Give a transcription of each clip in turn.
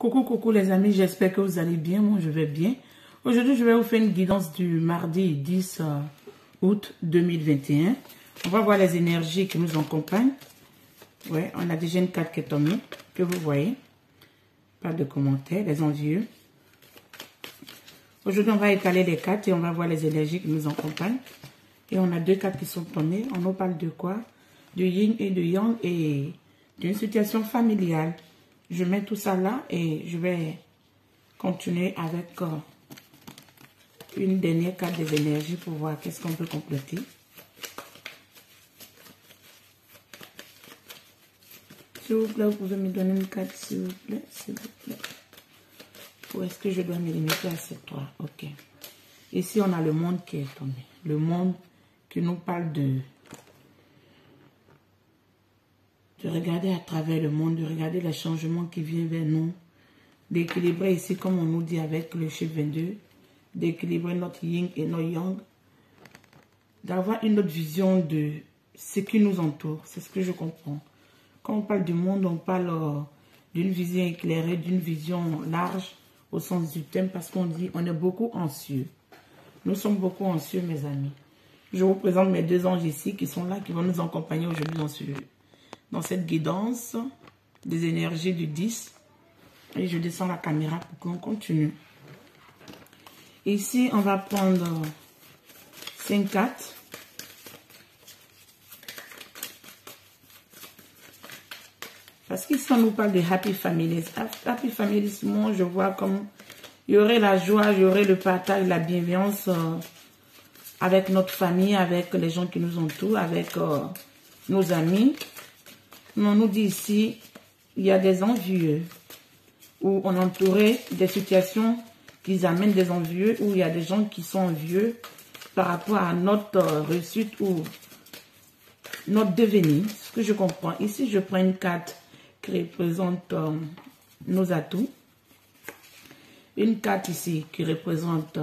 Coucou les amis, j'espère que vous allez bien, moi je vais bien. Aujourd'hui, je vais vous faire une guidance du mardi 10 août 2021. On va voir les énergies qui nous accompagnent. Ouais, on a déjà une carte qui est tombée, que vous voyez. Pas de commentaires, les envieux. Aujourd'hui, on va étaler les cartes et on va voir les énergies qui nous accompagnent. Et on a deux cartes qui sont tombées. On nous parle de quoi? De yin et de yang et d'une situation familiale. Je mets tout ça là et je vais continuer avec une dernière carte des énergies pour voir qu'est-ce qu'on peut compléter. S'il vous plaît, vous pouvez me donner une carte, s'il vous plaît, s'il vous plaît. Ou est-ce que je dois me limiter à ces trois? Ok. Ici, on a le monde qui est tombé. Le monde qui nous parle de regarder à travers le monde, de regarder les changements qui viennent vers nous, d'équilibrer ici, comme on nous dit avec le chiffre 22, d'équilibrer notre yin et notre yang, d'avoir une autre vision de ce qui nous entoure. C'est ce que je comprends. Quand on parle du monde, on parle d'une vision éclairée, d'une vision large au sens du thème, parce qu'on dit on est beaucoup anxieux. Nous sommes beaucoup anxieux, mes amis. Je vous présente mes deux anges ici qui sont là, qui vont nous accompagner aujourd'hui dans cette guidance des énergies du 10. Et je descends la caméra pour qu'on continue. Ici, on va prendre 5 cartes. Parce qu'ici, on nous parle de Happy Families. Happy Families, moi, je vois comme il y aurait la joie, il y aurait le partage, la bienveillance avec notre famille, avec les gens qui nous entourent, avec nos amis. On nous dit ici, il y a des envieux, où on entourait des situations qui amènent des envieux, où il y a des gens qui sont envieux par rapport à notre réussite ou notre devenir. Ce que je comprends. Ici, je prends une carte qui représente nos atouts. Une carte ici qui représente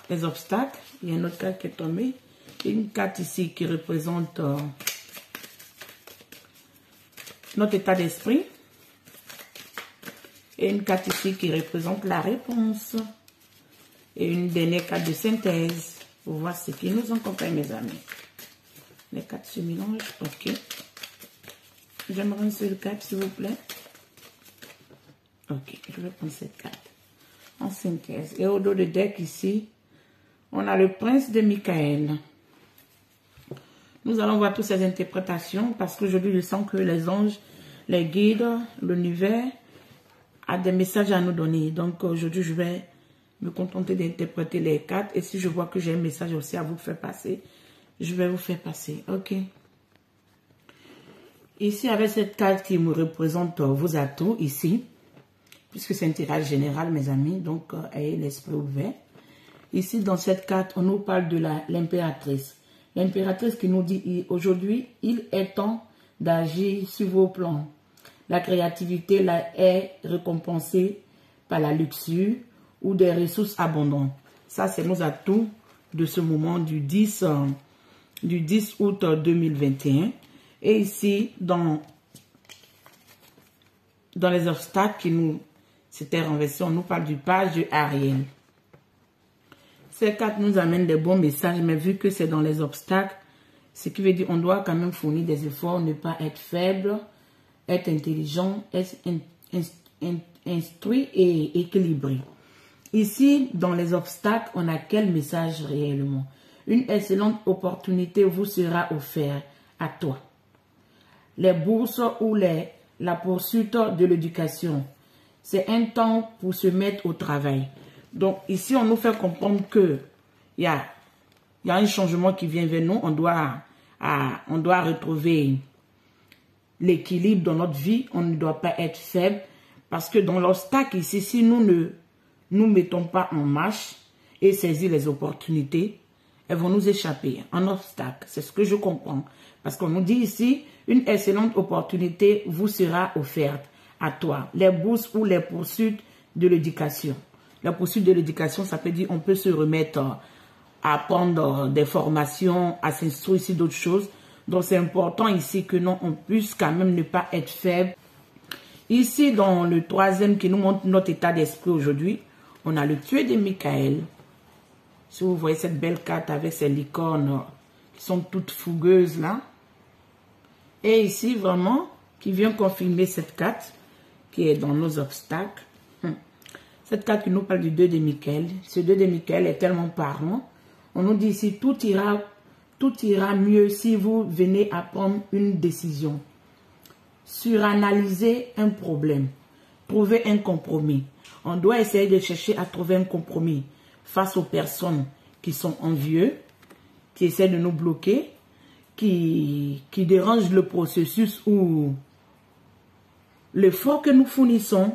les obstacles. Il y a une autre carte qui est tombée. Une carte ici qui représente notre état d'esprit. Et une carte ici qui représente la réponse. Et une dernière carte de synthèse. Pour voir ce qui nous accompagne, mes amis. Les cartes se mélangent. Ok. J'aimerais une seule carte, s'il vous plaît. Ok, je vais prendre cette carte. En synthèse. Et au dos de deck ici, on a le prince de Michael. Nous allons voir toutes ces interprétations parce qu'aujourd'hui, je sens que les anges, les guides, l'univers a des messages à nous donner. Donc aujourd'hui, je vais me contenter d'interpréter les cartes. Et si je vois que j'ai un message aussi à vous faire passer, je vais vous faire passer. Ok. Ici, avec cette carte qui me représente vos atouts, ici, puisque c'est un tirage général, mes amis, donc ayez l'esprit ouvert. Ici, dans cette carte, on nous parle de l'impératrice. L'impératrice qui nous dit aujourd'hui, il est temps d'agir sur vos plans. La créativité là, est récompensée par la luxure ou des ressources abondantes. Ça, c'est nos atouts de ce moment du 10 août 2021. Et ici, dans les obstacles qui nous s'étaient renversés, on nous parle du page de Ariel. Ces cartes nous amènent des bons messages, mais vu que c'est dans les obstacles, ce qui veut dire qu'on doit quand même fournir des efforts, ne pas être faible, être intelligent, être instruit et équilibré. Ici, dans les obstacles, on a quel message réellement? Une excellente opportunité vous sera offerte à toi. Les bourses ou la poursuite de l'éducation. C'est un temps pour se mettre au travail. Donc ici, on nous fait comprendre que il y a un changement qui vient vers nous. On doit retrouver l'équilibre dans notre vie. On ne doit pas être faible. Parce que dans l'obstacle ici, si nous ne nous mettons pas en marche et saisir les opportunités, elles vont nous échapper en obstacle. C'est ce que je comprends. Parce qu'on nous dit ici, une excellente opportunité vous sera offerte à toi. Les bourses ou les poursuites de l'éducation. La poursuite de l'éducation, ça peut dire on peut se remettre à prendre des formations, à s'instruire ici d'autres choses. Donc c'est important ici que non, on puisse quand même ne pas être faible Ici, dans le troisième qui nous montre notre état d'esprit aujourd'hui, on a le tueur de Michael. Si vous voyez cette belle carte avec ces licornes qui sont toutes fougueuses là. Et ici, vraiment, qui vient confirmer cette carte qui est dans nos obstacles. Cette carte qui nous parle du 2 de Michael. Ce 2 de Michael est tellement parlant. On nous dit ici, tout ira mieux si vous venez à prendre une décision. Suranalyser un problème. Trouver un compromis. On doit essayer de chercher à trouver un compromis face aux personnes qui sont envieux, qui essaient de nous bloquer, qui dérangent le processus ou l'effort que nous fournissons.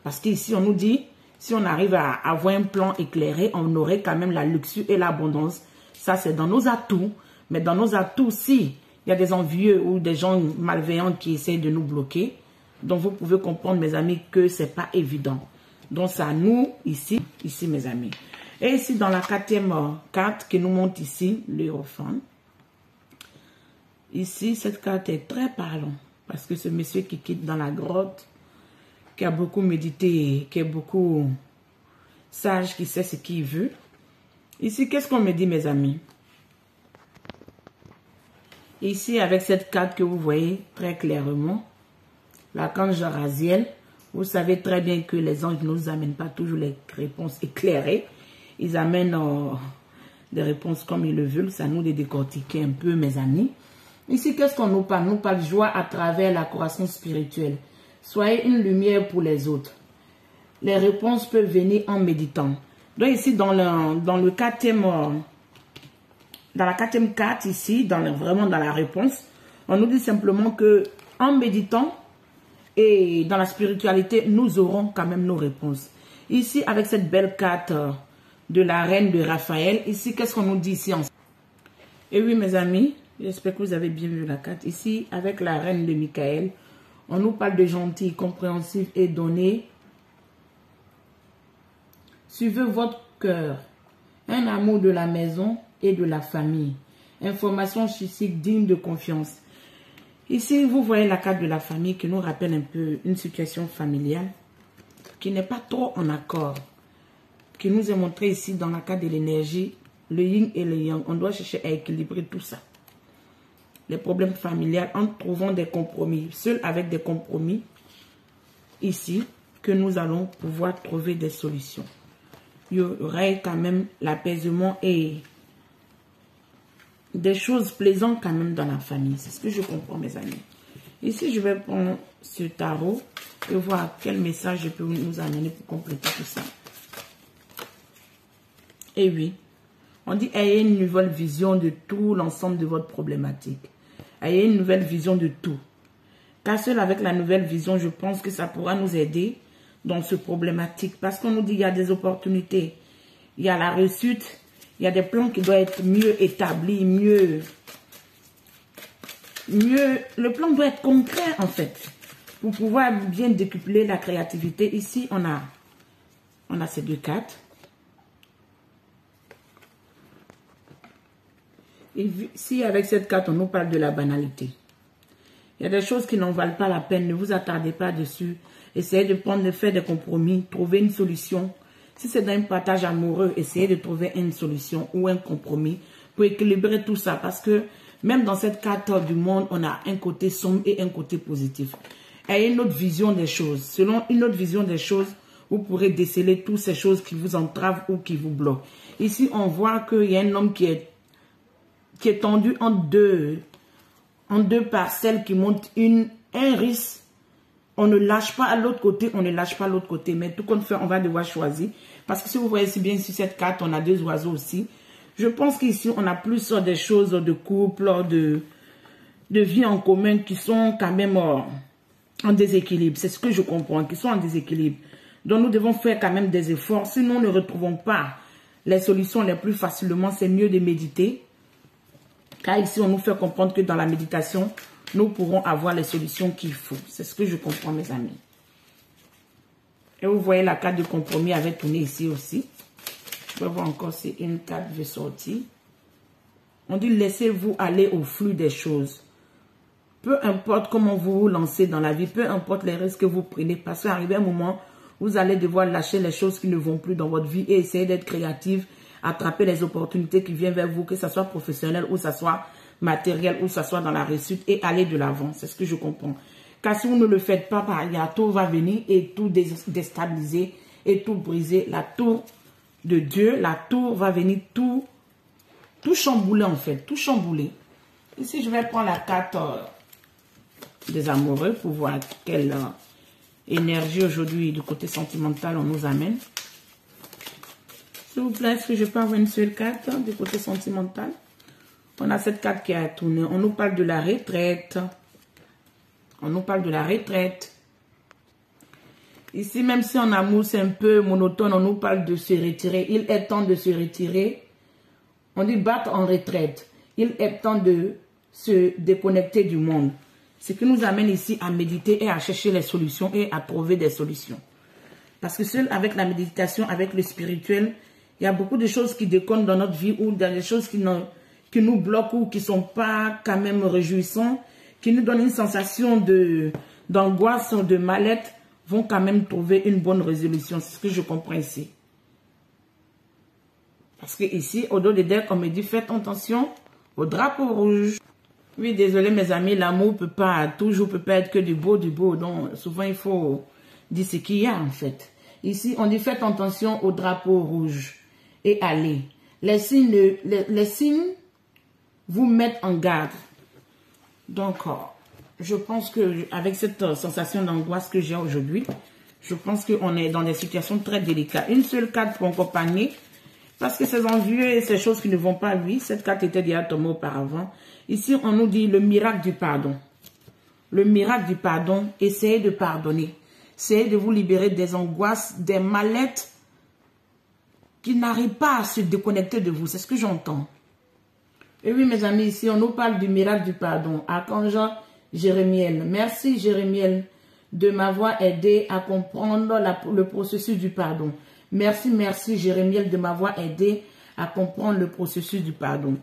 Parce qu'ici, on nous dit, si on arrive à avoir un plan éclairé, on aurait quand même la luxure et l'abondance. Ça, c'est dans nos atouts. Mais dans nos atouts, si il y a des envieux ou des gens malveillants qui essaient de nous bloquer, donc vous pouvez comprendre, mes amis, que ce n'est pas évident. Donc, c'est à nous, ici, mes amis. Et ici, dans la quatrième carte qui nous montre ici, l'Hiérophant. Ici, cette carte est très parlante. Parce que ce monsieur qui quitte dans la grotte, qui a beaucoup médité, qui est beaucoup sage, qui sait ce qu'il veut. Ici, qu'est-ce qu'on me dit, mes amis? Ici, avec cette carte que vous voyez très clairement, l'archange Raziel, vous savez très bien que les anges ne nous amènent pas toujours les réponses éclairées. Ils amènent des réponses comme ils le veulent. Ça nous de décortiquer un peu, mes amis. Ici, qu'est-ce qu'on nous parle? Nous parle de joie à travers la croissance spirituelle. Soyez une lumière pour les autres. Les réponses peuvent venir en méditant. Donc ici, dans le quatrième, dans la quatrième carte ici, vraiment dans la réponse, on nous dit simplement que en méditant et dans la spiritualité, nous aurons quand même nos réponses. Ici, avec cette belle carte de la reine de Raphaël, ici, qu'est-ce qu'on nous dit ici? Et oui, mes amis, j'espère que vous avez bien vu la carte. Ici, avec la reine de Michael, on nous parle de gentil, compréhensif et donné. Suivez votre cœur. Un amour de la maison et de la famille. Information chic digne de confiance. Ici, vous voyez la carte de la famille qui nous rappelle un peu une situation familiale qui n'est pas trop en accord. Qui nous est montrée ici dans la carte de l'énergie, le yin et le yang. On doit chercher à équilibrer tout ça. Les problèmes familiaux en trouvant des compromis. Seul avec des compromis, ici, que nous allons pouvoir trouver des solutions. Il y aura quand même l'apaisement et des choses plaisantes quand même dans la famille. C'est ce que je comprends, mes amis. Ici, je vais prendre ce tarot et voir quel message je peux nous amener pour compléter tout ça. Et oui, on dit ayez une nouvelle vision de tout l'ensemble de votre problématique. Ayez une nouvelle vision de tout. Car seul avec la nouvelle vision, je pense que ça pourra nous aider dans ce problématique. Parce qu'on nous dit qu'il y a des opportunités. Il y a la réussite. Il y a des plans qui doivent être mieux établis, mieux. Le plan doit être concret, en fait. Pour pouvoir bien décupler la créativité. Ici, on a ces deux cartes. Ici, avec cette carte, on nous parle de la banalité. Il y a des choses qui n'en valent pas la peine. Ne vous attardez pas dessus. Essayez de faire des compromis, trouver une solution. Si c'est dans un partage amoureux, essayez de trouver une solution ou un compromis pour équilibrer tout ça. Parce que même dans cette carte du monde, on a un côté sombre et un côté positif. Ayez une autre vision des choses. Selon une autre vision des choses, vous pourrez déceler toutes ces choses qui vous entravent ou qui vous bloquent. Ici, on voit qu'il y a un homme qui est tendu en deux parcelles qui montent un risque. On ne lâche pas à l'autre côté, on ne lâche pas à l'autre côté. Mais tout qu'on fait, on va devoir choisir. Parce que si vous voyez si bien sur cette carte, on a deux oiseaux aussi. Je pense qu'ici, on a plus des choses de couple, de vie en commun qui sont quand même en déséquilibre. C'est ce que je comprends, qui sont en déséquilibre. Donc nous devons faire quand même des efforts. Si nous ne retrouvons pas les solutions les plus facilement, c'est mieux de méditer. Car ici, on nous fait comprendre que dans la méditation, nous pourrons avoir les solutions qu'il faut. C'est ce que je comprends, mes amis. Et vous voyez la carte de compromis avait tourné ici aussi. Je vais voir encore si une carte veut sortir. On dit, laissez-vous aller au flux des choses. peu importe comment vous vous lancez dans la vie, peu importe les risques que vous prenez, parce qu'arrivé un moment, vous allez devoir lâcher les choses qui ne vont plus dans votre vie et essayer d'être créative, attraper les opportunités qui viennent vers vous, que ce soit professionnel ou que ce soit matériel ou que ce soit dans la réussite et aller de l'avant. C'est ce que je comprends. Car si vous ne le faites pas, tout va venir et tout déstabiliser et tout briser. La tour de Dieu, la tour va venir tout chambouler en fait, tout chambouler. Ici, je vais prendre la carte des amoureux pour voir quelle énergie aujourd'hui du côté sentimental on nous amène. S'il vous plaît, est-ce que je peux avoir une seule carte du côté sentimental? On a cette carte qui a tourné. On nous parle de la retraite. On nous parle de la retraite. Ici, même si en amour, c'est un peu monotone, on nous parle de se retirer. Il est temps de se retirer. On dit battre en retraite. Il est temps de se déconnecter du monde. Ce qui nous amène ici à méditer et à chercher les solutions et à trouver des solutions. Parce que seul avec la méditation, avec le spirituel, il y a beaucoup de choses qui déconnent dans notre vie ou des choses qui nous bloquent ou qui ne sont pas quand même réjouissantes, qui nous donnent une sensation d'angoisse ou de mal-être, vont quand même trouver une bonne résolution. C'est ce que je comprends ici. Parce que ici, au dos des decks, on me dit faites attention au drapeau rouge. Oui, désolé mes amis, l'amour peut pas être que du beau. Donc, souvent, il faut dire ce qu'il y a en fait. Ici, on dit faites attention au drapeau rouge et allez. Les signes vous mettent en garde. Donc, je pense que avec cette sensation d'angoisse que j'ai aujourd'hui, je pense qu'on est dans des situations très délicates. Une seule carte pour accompagner. Parce que ces envieux et ces choses qui ne vont pas, oui, cette carte était déjà tombée auparavant. Ici, on nous dit le miracle du pardon. Le miracle du pardon, essayez de pardonner. Essayez de vous libérer des angoisses, des mal-être qui n'arrivent pas à se déconnecter de vous. C'est ce que j'entends. Et oui, mes amis, ici, on nous parle du miracle du pardon. Archange Jérémiel. Merci, Jérémiel, de m'avoir aidé à comprendre le processus du pardon. Merci, Jérémiel, de m'avoir aidé à comprendre le processus du pardon.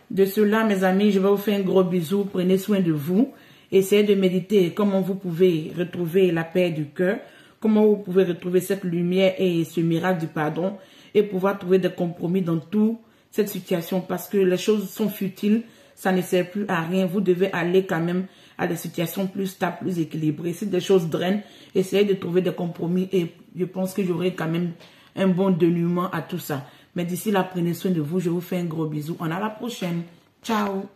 De cela, mes amis, je vais vous faire un gros bisou. Prenez soin de vous. Essayez de méditer comment vous pouvez retrouver la paix du cœur, comment vous pouvez retrouver cette lumière et ce miracle du pardon et pouvoir trouver des compromis dans toute cette situation parce que les choses sont futiles, ça ne sert plus à rien. Vous devez aller quand même à des situations plus stables, plus équilibrées. Si des choses drainent, essayez de trouver des compromis et je pense que j'aurai quand même un bon dénouement à tout ça. Mais d'ici là, prenez soin de vous. Je vous fais un gros bisou. On à la prochaine. Ciao.